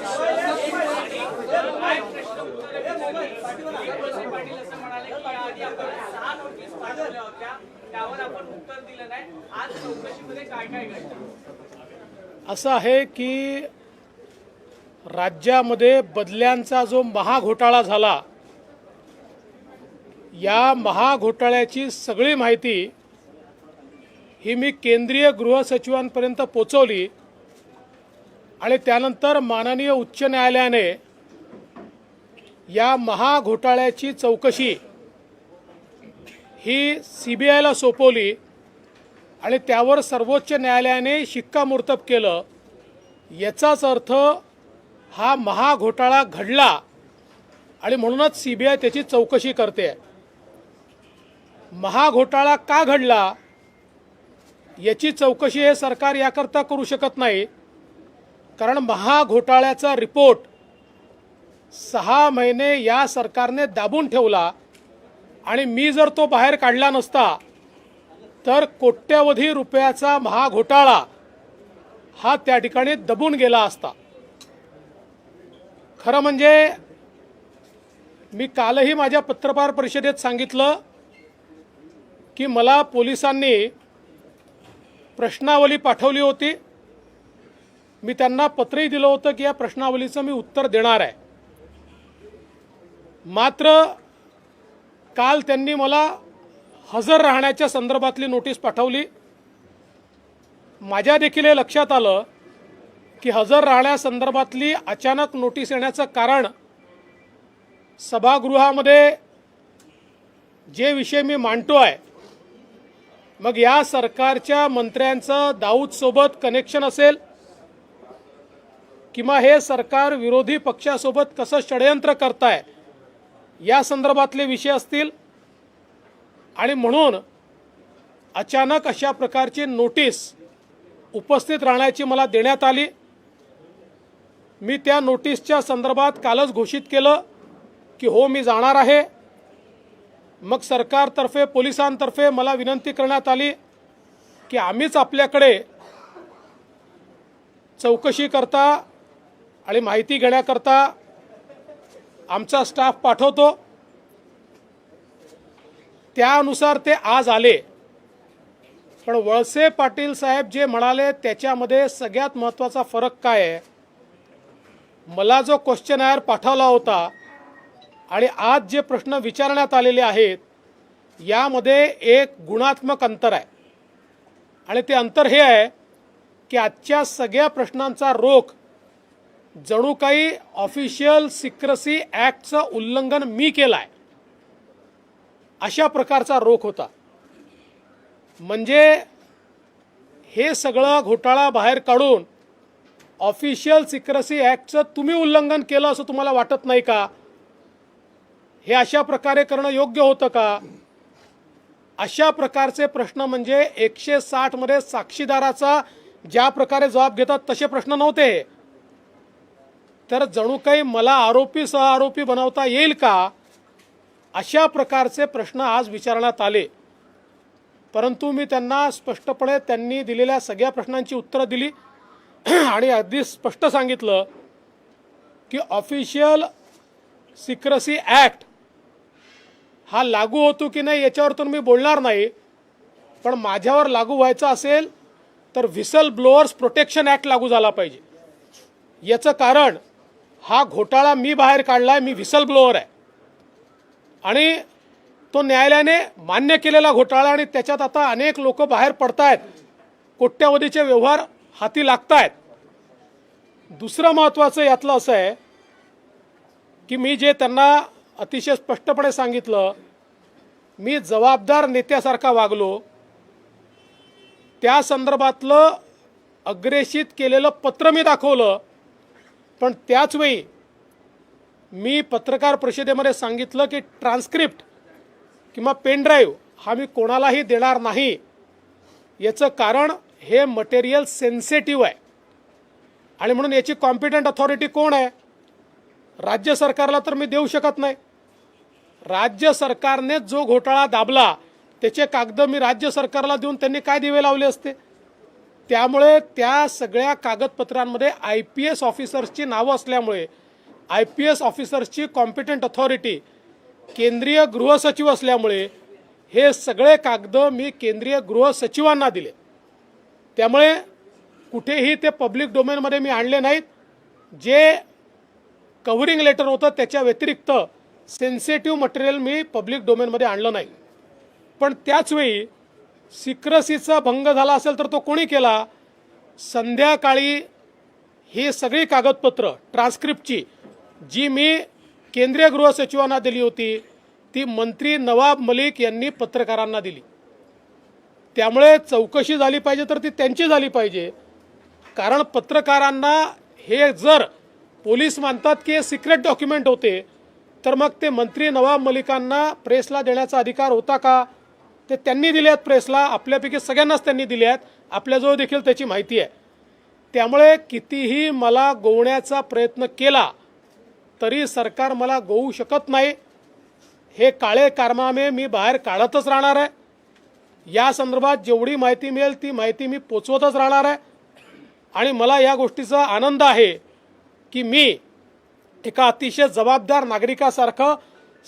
काय प्रश्न उत्तर पाटील असं म्हणाले की आधी आपण 6 नोटीस पाठवल्या होत्या, त्यावर आपण उत्तर दिलं नाही. आज चौकशीमध्ये काय काय घडलं? असं आहे की राज्यामध्ये बदल्यांचा जो महाघोटाळा झाला, या महाघोटाळ्याची सगळी माहिती ही मी केंद्रीय गृहसचिवांपर्यंत पोचवली आणि त्यानंतर माननीय उच्च न्यायालयाने या महाघोटाळ्याची चौकशी ही CBIला सोपवली आणि त्यावर सर्वोच्च न्यायालयाने शिक्कामोर्तब केलं. याचाच अर्थ हा महाघोटाळा घडला आणि म्हणूनच CBI त्याची चौकशी करते. महाघोटाळा का घडला याची चौकशी हे सरकार याकरता करू शकत नाही, कारण महाघोटाळ्याचा रिपोर्ट 6 महिने या सरकारने दाबून ठेवला आणि मी जर तो बाहेर काढला नसता तर कोट्यवधी रुपयाचा महाघोटाळा हा त्या ठिकाणी दबून गेला असता. खरं म्हणजे मी कालही माझ्या पत्रकार परिषदेत सांगितलं की मला पोलिसांनी प्रश्नावली पाठवली होती. मी त्यांना पत्रही दिलं होतं की या प्रश्नावलीचं मी उत्तर देणार आहे. मात्र काल त्यांनी मला हजर राहण्याच्या संदर्भातली नोटीस पाठवली. माझ्या देखील हे लक्षात आलं की हजर राहण्यासंदर्भातली अचानक नोटीस येण्याचं कारण सभागृहामध्ये जे विषय मी मांडतोय, मग या सरकारच्या मंत्र्यांचं दाऊदसोबत कनेक्शन असेल किंवा हे सरकार विरोधी पक्षासोबत कसं षडयंत्र करताय या संदर्भातले विषय असतील आणि म्हणून अचानक अशा प्रकारची नोटीस उपस्थित राहण्याची मला देण्यात आली. मी त्या नोटीसच्या संदर्भात कालच घोषित केलं की हो मी जाणार आहे. मग सरकारतर्फे पोलिसांतर्फे मला विनंती करण्यात आली की आम्हीच आपल्याकडे चौकशी करता आणि माहिती घेण्याकरता आमचा स्टाफ पाठवतो. त्यानुसार ते आज आले. पण वळसे पाटील साहेब जे म्हणाले त्याच्यामध्ये सगळ्यात महत्त्वाचा फरक काय आहे, मला जो क्वेश्चनर पाठवला होता आणि आज जे प्रश्न विचारण्यात आलेले आहेत यामध्ये एक गुणात्मक अंतर आहे. आणि ते अंतर हे आहे की आजच्या सगळ्या प्रश्नांचा रोख जणू काही ऑफिशियल सिक्रेसी ॲक्टचं उल्लंघन मी केलं आहे अशा प्रकारचा रोख होता. म्हणजे हे सगळं घोटाळा बाहेर काढून ऑफिशियल सिक्रेसी ॲक्टचं तुम्ही उल्लंघन केलं असं तुम्हाला वाटत नाही का? हे अशा प्रकारे करणं योग्य होतं का? अशा प्रकारचे प्रश्न म्हणजे 160 मध्ये साक्षीदाराचा ज्या प्रकारे जबाब घेतात तसे प्रश्न नव्हते. तर जणू काही मला आरोपी सहआरोपी बनवता येईल का अशा प्रकारचे प्रश्न आज विचारण्यात आले. परंतु मी त्यांना स्पष्टपणे त्यांनी दिलेल्या सगळ्या प्रश्नांची उत्तरं दिली आणि अगदी स्पष्ट सांगितलं की ऑफिशियल सिक्रेसी ॲक्ट हा लागू होतो की नाही याच्यावर तर मी बोलणार नाही, पण माझ्यावर लागू व्हायचा असेल तर व्हिसल ब्लोअर्स प्रोटेक्शन ॲक्ट लागू झाला पाहिजे. याचं कारण हा घोटाळा मी बाहेर काढलाय, मी व्हिसल ब्लोअर आहे आणि तो न्यायालयाने मान्य केलेला घोटाळा आणि त्याच्यात आता अनेक लोक बाहेर पडतायत, कोट्यवधीचे व्यवहार हाती लागतायत. दुसरं महत्त्वाचं यातलं असं आहे की मी जे त्यांना अतिशय स्पष्टपणे सांगितलं, मी जबाबदार नेत्यासारखा वागलो. त्या संदर्भातलं अग्रेषित केलेलं पत्र मी दाखवलं, पण त्याचवेळी मी पत्रकार परिषदेमध्ये सांगितलं की ट्रान्स्क्रिप्ट किंवा पेनड्राईव्ह हा मी कोणालाही देणार नाही. याचं कारण हे मटेरियल सेन्सिटिव्ह आहे आणि म्हणून याची कॉम्पिटंट अथॉरिटी कोण आहे? राज्य सरकारला तर मी देऊ शकत नाही. राज्य सरकारने जो घोटाळा दाबला त्याचे कागद मी राज्य सरकारला देऊन त्यांनी काय दिवे लावले असते? त्यामुळे त्या सगळ्या कागदपत्रांमध्ये IPS ऑफिसर्सची नावं असल्यामुळे IPS ऑफिसर्सची कॉम्पिटंट अथॉरिटी केंद्रीय गृहसचिव असल्यामुळे हे सगळे कागद मी केंद्रीय गृहसचिवांना दिले. त्यामुळे कुठेही ते पब्लिक डोमेनमध्ये मी आणले नाहीत. जे कव्हरिंग लेटर होतं त्याच्या व्यतिरिक्त सेन्सिटिव्ह मटेरियल मी पब्लिक डोमेनमध्ये आणलं नाही. पण त्याचवेळी सिक्रेसीचा भंग झाला असेल तर तो कोणी केला? संध्याकाळी ही सगळी कागदपत्र ट्रान्स्क्रिप्टची जी मी केंद्रीय गृहसचिवांना दिली होती ती मंत्री नवाब मलिक यांनी पत्रकारांना दिली. त्यामुळे चौकशी झाली पाहिजे तर ती त्यांची झाली पाहिजे. कारण पत्रकारांना हे जर पोलीस मानतात की हे सिक्रेट डॉक्युमेंट होते तर मग ते मंत्री नवाब मलिकांना प्रेसला देण्याचा अधिकार होता का? ते त्यांनी दिले आहेत प्रेसला, आपल्यापैकी सगळ्यांनाच त्यांनी दिले आहेत, आपल्याजवळ देखील त्याची माहिती आहे. त्यामुळे कितीही मला गोवण्याचा प्रयत्न केला तरी सरकार मला गोवू शकत नाही. हे काळे कारनामे मी बाहेर काढतच राहणार आहे. या संदर्भात जेवढी माहिती मिळेल ती माहिती मी पोचवतच राहणार आहे. आणि मला या गोष्टीचा आनंद आहे की मी एका अतिशय जबाबदार नागरिकासारखं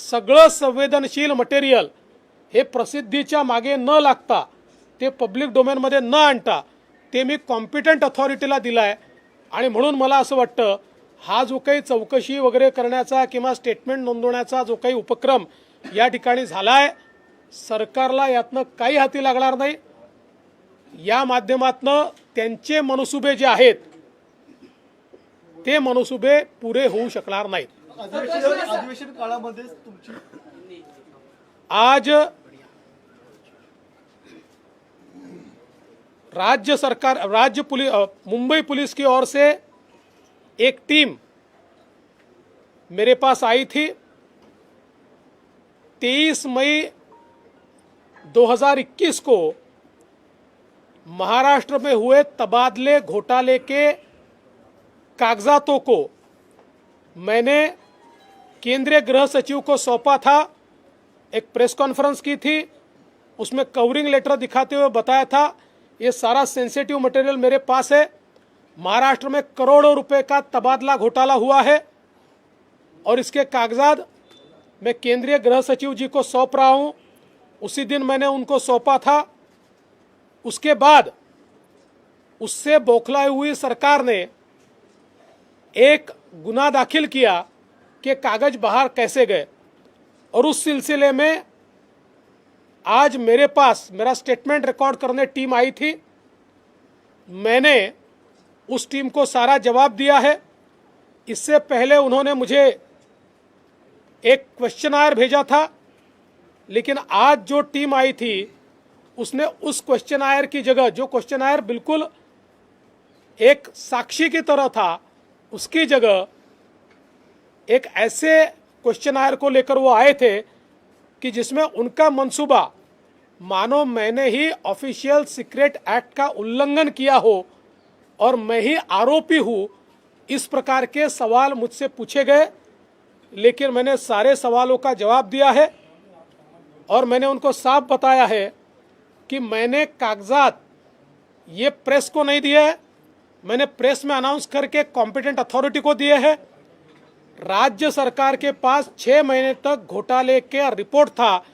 सगळं संवेदनशील मटेरियल हे प्रसिद्धीच्या मागे न लागता ते पब्लिक डोमेनमध्ये न आणता ते मी कॉम्पिटंट अथॉरिटीला दिलं आहे. आणि म्हणून मला असं वाटतं हा जो काही चौकशी वगैरे करण्याचा किंवा स्टेटमेंट नोंदवण्याचा जो काही उपक्रम या ठिकाणी झाला आहे सरकारला यातनं काही हाती लागणार नाही. या माध्यमातनं त्यांचे मनसुबे जे आहेत ते मनसुबे पुरे होऊ शकणार नाहीत. अधिवेशन काळामध्ये तुमची आज मुंबई पुलिस की ओर से एक टीम मेरे पास आई थी. 23 मई 2021 को महाराष्ट्र में हुए तबादले घोटाले के कागजातों को मैंने केंद्रीय गृह सचिव को सौंपा था. एक प्रेस कॉन्फ्रेंस की थी, उसमें कवरिंग लेटर दिखाते हुए बताया था ये सारा सेंसिटिव मटेरियल मेरे पास है. महाराष्ट्र में करोड़ों रुपए का तबादला घोटाला हुआ है और इसके कागजात मैं केंद्रीय गृह सचिव जी को सौंप रहा हूं. उसी दिन मैंने उनको सौंपा था. उसके बाद उससे बौखलाई हुई सरकार ने एक गुना दाखिल किया कि कागज बाहर कैसे गए. और उस सिलसिले में आज मेरे पास मेरा स्टेटमेंट रिकॉर्ड करने टीम आई थी. मैंने उस टीम को सारा जवाब दिया है. इससे पहले उन्होंने मुझे एक क्वेश्चनायर भेजा था, लेकिन आज जो टीम आई थी उसने उस क्वेश्चनायर की जगह, जो क्वेश्चनायर बिल्कुल एक साक्षी की तरह था, उसकी जगह एक ऐसे क्वेश्चनायर को लेकर वो आए थे कि जिसमें उनका मंसूबा मानो मैंने ही ऑफिशियल सीक्रेट एक्ट का उल्लंघन किया हो और मैं ही आरोपी हूं, इस प्रकार के सवाल मुझसे पूछे गए. लेकिन मैंने सारे सवालों का जवाब दिया है और मैंने उनको साफ बताया है कि मैंने कागजात ये प्रेस को नहीं दिए हैं, मैंने प्रेस में अनाउंस करके कॉम्पिटेंट अथॉरिटी को दिए हैं. राज्य सरकार के पास 6 महीने तक घोटाले के रिपोर्ट था,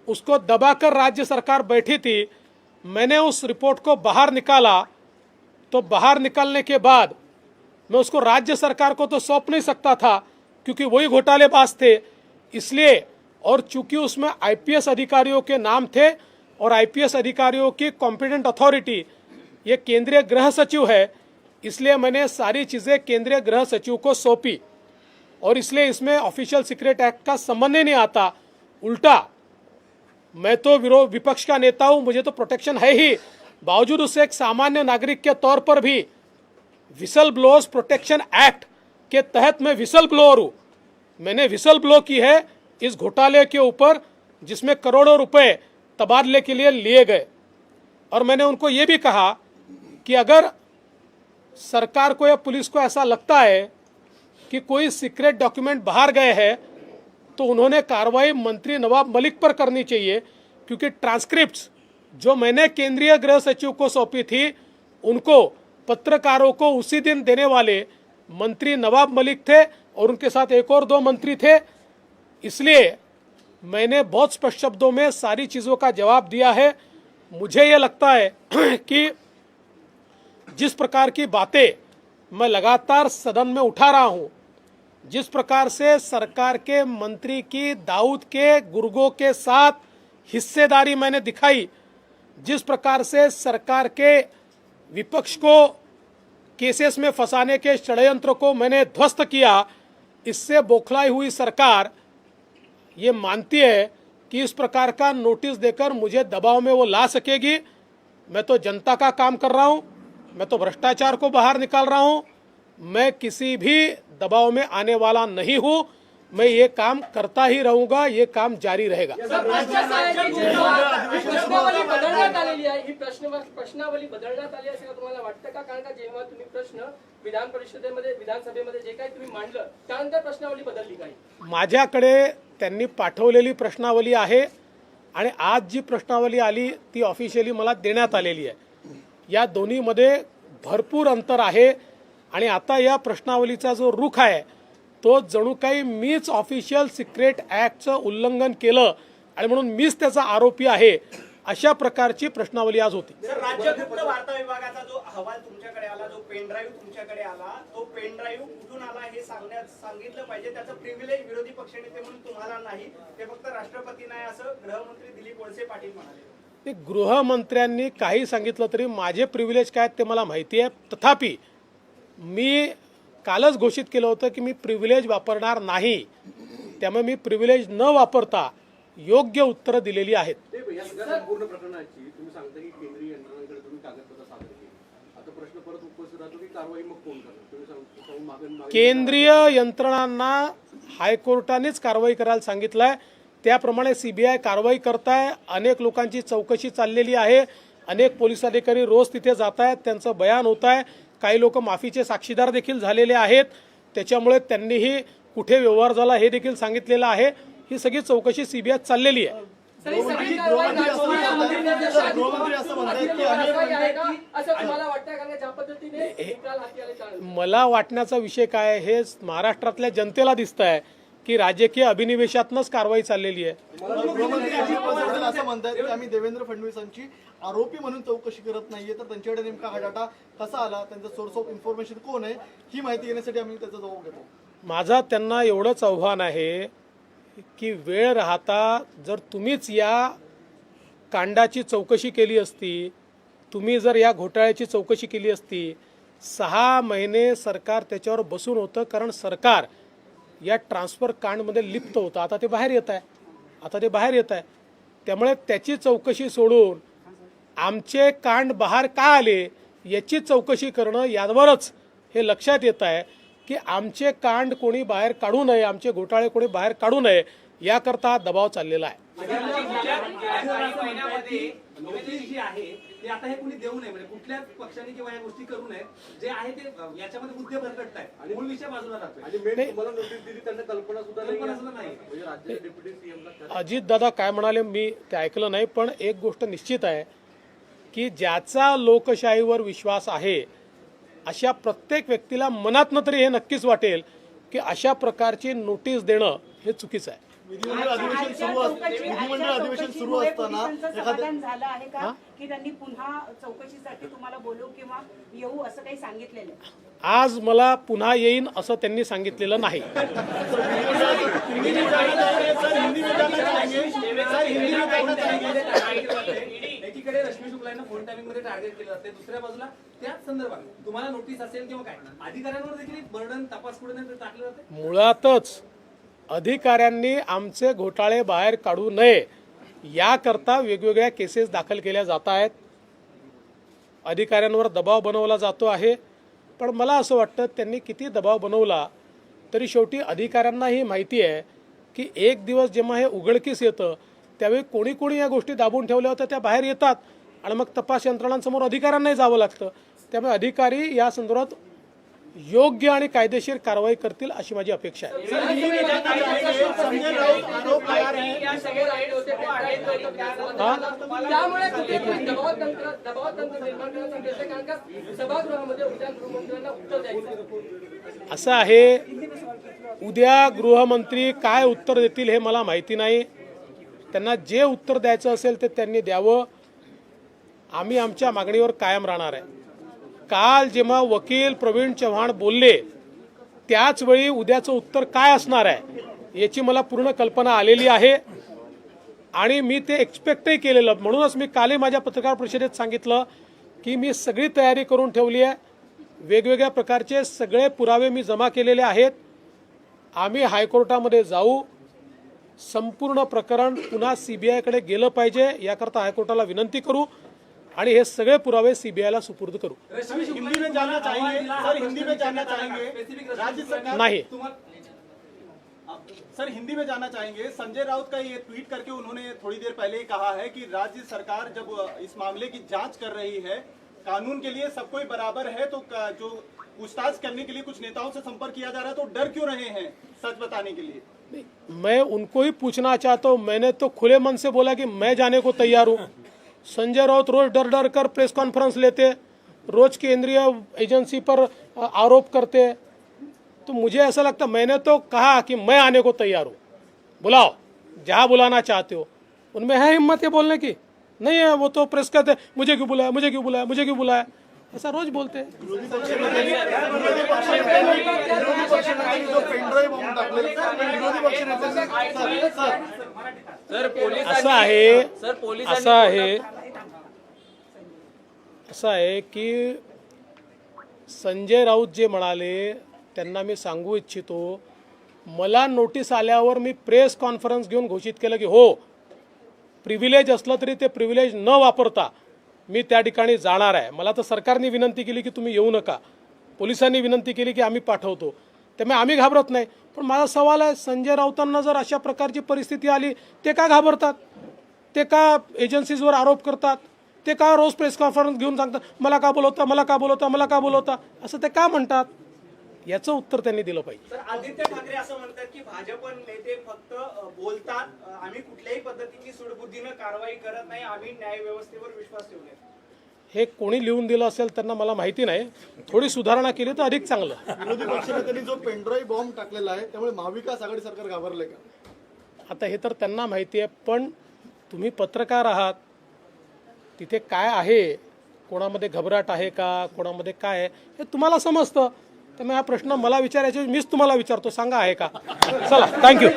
उसको दबाकर राज्य सरकार बैठी थी. मैंने उस रिपोर्ट को बाहर निकाला, तो बाहर निकालने के बाद मैं उसको राज्य सरकार को तो सौंप नहीं सकता था क्योंकि वही घोटालेबाज थे. इसलिए और चूंकि उसमें IPS अधिकारियों के नाम थे और IPS अधिकारियों की कॉम्पिटेंट अथॉरिटी ये केंद्रीय गृह सचिव है, इसलिए मैंने सारी चीज़ें केंद्रीय गृह सचिव को सौंपी. और इसलिए इसमें ऑफिशियल सीक्रेट एक्ट का संबंध ही नहीं आता. उल्टा मैं तो विपक्ष का नेता हूं, मुझे तो प्रोटेक्शन है ही, बावजूद उससे एक सामान्य नागरिक के तौर पर भी विसल ब्लोअर्स प्रोटेक्शन एक्ट के तहत मैं विसल ब्लोअर हूं. मैंने विसल ब्लो की है इस घोटाले के ऊपर जिसमें करोड़ों रुपए तबादले के लिए लिए गए. और मैंने उनको ये भी कहा कि अगर सरकार को या पुलिस को ऐसा लगता है कि कोई सीक्रेट डॉक्यूमेंट बाहर गए हैं तो उन्होंने कार्रवाई मंत्री नवाब मलिक पर करनी चाहिए, क्योंकि ट्रांसक्रिप्ट्स जो मैंने केंद्रीय गृह सचिव को सौंपी थी उनको पत्रकारों को उसी दिन देने वाले मंत्री नवाब मलिक थे और उनके साथ एक और 2 मंत्री थे। इसलिए मैंने बहुत स्पष्ट शब्दों में सारी चीज़ों का जवाब दिया है। मुझे ये लगता है कि जिस प्रकार की बातें मैं लगातार सदन में उठा रहा हूं, जिस प्रकार से सरकार के मंत्री की दाऊद के गुर्गों के साथ हिस्सेदारी मैंने दिखाई, जिस प्रकार से सरकार के विपक्ष को केसेस में फंसाने के षड्यंत्र को मैंने ध्वस्त किया, इससे बौखलाई हुई सरकार ये मानती है कि इस प्रकार का नोटिस देकर मुझे दबाव में वो ला सकेगी। मैं तो जनता का काम कर रहा हूं, मैं तो भ्रष्टाचार को बाहर निकाल रहा हूं, मैं किसी भी दबाव में आने वाला नहीं हूं। मैं ये काम करता ही रहूंगा, ये काम जारी रहेगा। प्रश्नावली बदलण्यात आलेली आहे, ही प्रश्नावली बदलण्यात आली असे तुम्हाला वाटतं का? कारण का जेव्हा तुम्ही प्रश्न विधान परिषदेमध्ये विधानसभेमध्ये जे काही तुम्ही मांडलं त्यानंतर प्रश्नावली बदलली काही? माझ्याकडे त्यांनी पाठवलेली प्रश्नावली आहे आणि आज जी प्रश्नावली आली ती ऑफिशियली मला देण्यात आलेली आहे। या दोन्हीमध्ये भरपूर अंतर आहे आणि आता या प्रश्नावलीचा जो रुख आहे तो जणू काही मीच ऑफिशियल सिक्रेट ॲक्टचं उल्लंघन केलं आणि म्हणून मीच त्याचा आरोपी आहे, अशा प्रकारची प्रश्नावली आज होती। सर, राज्य गुप्त वार्ता विभागाचा जो अहवाल तुमच्याकडे आला, जो पेन ड्राईव्ह तुमच्याकडे आला, तो पेन ड्राईव्ह कुठून आला हे सांगितलं पाहिजे। त्याचं प्रिव्हिलेज विरोधी पक्षनेते म्हणून तुम्हाला नाही, ते फक्त राष्ट्रपती नाही असं गृहमंत्री दिलीप वळसे पाटील म्हणाले। गृहमंत्र्यांनी काही सांगितलं तरी माझे प्रिव्हिलेज काय ते मला माहिती आहे। तथापि मी कालच घोषित केलं होतं की मी प्रिव्हिलेज वापरणार नाही, त्यामुळे मी प्रिव्हिलेज न वापरता योग्य उत्तरं दिलेली आहेत। या सगळ्या संपूर्ण प्रकरणाची तुम्ही सांगता की केंद्रीय यंत्रणांकडे तुम्ही कागदपत्र सादर केली, आता प्रश्न परत उपस्थित राहतो की कारवाई मग कोण करणार? तुम्ही सांगता केंद्रीय यंत्रणांना हायकोर्टानेच कारवाई करायला सांगितलंय, त्याप्रमाणे सीबीआय कारवाई करत आहे। अनेक लोकांची चौकशी चाललेली आहे, अनेक पोलीस अधिकारी रोज तिथे जात आहेत, त्यांचं बयान होत आहे, काही लोक माफीचे साक्षीदार देखील झालेले आहेत। त्याच्यामुळे त्यांनीही कुठे व्यवहार झाला हे देखील सांगितलेलं आहे। ही सगळी चौकशी सीबीआय चाललेली आहे। गृहमंत्री असं म्हणतात की असं तुम्हाला वाटतं का ज्या पद्धतीने निकाल हाती आले त्यानंतर? मला वाटण्याचा विषय काय आहे हे महाराष्ट्रातल्या जनतेला दिसत आहे की राजकीय अभिनिवेशातनच कारवाई चाललेली आहे। गृहमंत्री अजित पवार असं म्हणतात की आम्ही देवेंद्र फडणवीसांची आरोपी म्हणून चौकशी करत नाहीये, तर त्यांच्याकडे नेमका हा डाटा कसा आला, त्यांचा सोर्स ऑफ इन्फॉर्मेशन कोण आहे, ही माहिती घेण्यासाठी आम्ही त्याचा जबाब घेतो। माझा त्यांना एवढंच आव्हान आहे की वेळ राहता जर तुम्हीच या कांडाची चौकशी केली असती, तुम्ही जर या घोटाळ्याची चौकशी केली असती, 6 महिने सरकार त्याच्यावर बसून होतं, कारण सरकार या ट्रान्सफर कांडमध्ये लिप्त होतं। आता ते बाहेर येत आहे, त्यामुळे त्याची चौकशी सोडून आमचे कांड बाहेर का आले याची चौकशी करणं, यावरच हे लक्षात येत आहे की आमचे कांड कोणी बाहेर काढू नये, आमचे घोटाळे कोणी बाहेर काढू नये, याकरता हा दबाव चाललेला आहे। नोटीस जी आहे ती आता हे कुणी देऊ नये, म्हणजे कुठल्याच पक्षाने किंवा या गोष्टी करू नये, जे आहे ते याच्यामध्ये मुद्दे भरकटत आहे आणि मूळ विषय बाजूला राहतोय। आणि मेन तुम्हाला नोटीस दिली त्यांना कल्पना सुद्धा नाही, म्हणजे राज्याचे डेप्युटी सीएमला अजित दादा काय म्हणाले मी ते ऐकलं नाही, पण एक गोष्ट निश्चित आहे की ज्याचा लोकशाहीवर विश्वास आहे अशा प्रत्येक व्यक्तीला मनातनं तरी हे नक्कीच वाटेल की अशा प्रकारची नोटीस देणं हे चुकीचं आहे। विधिमंडळ अधिवेशन सुरू असताना समाधान झालं आहे का की त्यांनी पुन्हा चौकशीसाठी तुम्हाला बोलू किंवा येऊ असं काही सांगितलेलं आहे? आज मला पुन्हा येईन असं त्यांनी सांगितलेलं नाही। एकीकडे रश्मी शुक्ला यांना फोन टायमिंग मध्ये टार्गेट केलं जाते, दुसऱ्या बाजूला त्याच संदर्भात तुम्हाला नोटीस असेल किंवा काय अधिकाऱ्यांवर देखील बर्डन तपास पुढे टाकलं जाते। मुळातच अधिकाऱ्यांनी आमचे घोटाळे बाहेर काढू नये याकरता वेगवेगळ्या केसेस दाखल केल्या जात आहेत, अधिकाऱ्यांवर दबाव बनवला जातो आहे। पण मला असं वाटतं त्यांनी किती दबाव बनवला तरी शेवटी अधिकाऱ्यांनाही माहिती आहे की एक दिवस जेव्हा हे उघडकीस येतं त्यावेळी कोणी कोणी या गोष्टी दाबून ठेवल्या होत्या त्या बाहेर येतात आणि मग तपास यंत्रणांसमोर अधिकाऱ्यांनाही जावं लागतं। त्यामुळे अधिकारी या संदर्भात योग्य आणि कायदेशीर कारवाई करतील अशी माझी अपेक्षा आहे. संजय राऊत आरोप लगा रहे हैं या सगळे राईट होते ते आहेत होते. त्यामुळे कुठेतरी दबाव तंत्र निर्माण करण्याचा प्रयत्न आहे, कारण का सभागृहामध्ये उद्या गृहमंत्र्यांना उत्तर द्यायचं. असं आहे, उद्या गृहमंत्री काय उत्तर देतील हे मला माहिती नाही. त्यांना जे उत्तर द्यायचं असेल ते त्यांनी द्यावं. आम्ही आमच्या मागणीवर कायम राहणार आहे. काल जेव्हा वकील प्रवीण चव्हाण बोलले त्याच वेळी उद्याचं उत्तर काय असणार आहे याची मला पूर्ण कल्पना आलेली आहे आणि मी ते एक्सपेक्टही केलेलं. म्हणूनच मी कालही माझ्या पत्रकार परिषदेत सांगितलं की मी सगळी तयारी करून ठेवली आहे. वेगवेगळ्या प्रकारचे सगळे पुरावे मी जमा केलेले आहेत. आम्ही हायकोर्टामध्ये जाऊ. संपूर्ण प्रकरण पुन्हा सीबीआयकडे गेलं पाहिजे याकरता हायकोर्टाला विनंती करू आणि हे सगळे पुरावे सीबीआयला सुपूर्द करू. हिंदी में जानना चाहेंगे सर, हिंदी में जानना चाहेंगे राज्य सरकार नाही. सर हिंदी में जानना चाहेंगे, संजय राउत का ये ट्वीट करके उन्होंने थोड़ी देर पहले कहा है कि राज्य सरकार जब इस मामले की जांच कर रही है, कानून के लिए सब कोई बराबर है, तो जो पूछताछ करने के लिए कुछ नेताओं से संपर्क किया जा रहा है तो डर क्यों रहे हैं सच बताने के लिए? मैं उनको ही पूछना चाहता हूं. मैंने तो खुले मन से बोला कि मैं जाने को तैयार हूं. संजय राउत रोज डर डर कर प्रेस कॉन्फ्रेंस लेते, रोज केंद्रीय एजेंसी पर आरोप करते. तो मुझे ऐसा लगता, मैंने तो कहा कि मैं आने को तैयार हूँ. बुलाओ, जहाँ बुलाना चाहते हो. उनमें है हिम्मत ये बोलने की? नहीं है. वो तो प्रेस कहते मुझे क्यों बुलाया, मुझे क्यों बुलाया, मुझे क्यों बुलाया, ऐसा रोज बोलते हैं. असं आहे की संजय राऊत जे म्हणाले त्यांना मी सांगू इच्छितो, मला नोटीस आल्यावर मी प्रेस कॉन्फरन्स घेऊन घोषित केलं की हो, प्रिव्हिलेज असलं तरी ते प्रिव्हिलेज न वापरता मी त्या ठिकाणी जाणार आहे. मला तर सरकारने विनंती केली की तुम्ही येऊ नका, पोलिसांनी विनंती केली की आम्ही पाठवतो, त्यामुळे आम्ही घाबरत नाही. पण माझा सवाल आहे, संजय राऊतांना जर अशा प्रकारची परिस्थिती आली ते का घाबरतात? ते का एजन्सीजवर आरोप करतात? ते का रोज प्रेस कॉन्फरन्स घेऊन सांगतात मला का बोलवता, मला का बोलवता, मला का बोलवता, असं ते का म्हणतात? याचं उत्तर त्यांनी दिलं पाहिजे. तर आदित्य ठाकरे असं म्हणतात की भाजप नेते फक्त बोलतात, आम्ही कुठल्याही पद्धतीची सूडबुद्धीनं कारवाई करत नाही, आम्ही न्याय व्यवस्थेवर विश्वास ठेवले. हे कोणी लिहून दिलं असेल त्यांना मला माहिती नाही. थोडी सुधारणा केली तर अधिक चांगलं. विरोधी पक्षनेत्यांनी जो पेनड्राईव्ह बॉम्ब टाकलेला आहे त्यामुळे महाविकास आघाडी सरकार घाबरले का? आता हे तर त्यांना माहिती आहे, पण तुम्ही पत्रकार आहात, तिथे काय आहे, कोणामध्ये घबराट आहे का, कोणामध्ये काय आहे हे तुम्हाला समजतं. त्यामुळे हा प्रश्न मला विचारायचे मीच तुम्हाला विचारतो, सांगा आहे का. चला, थँक्यू.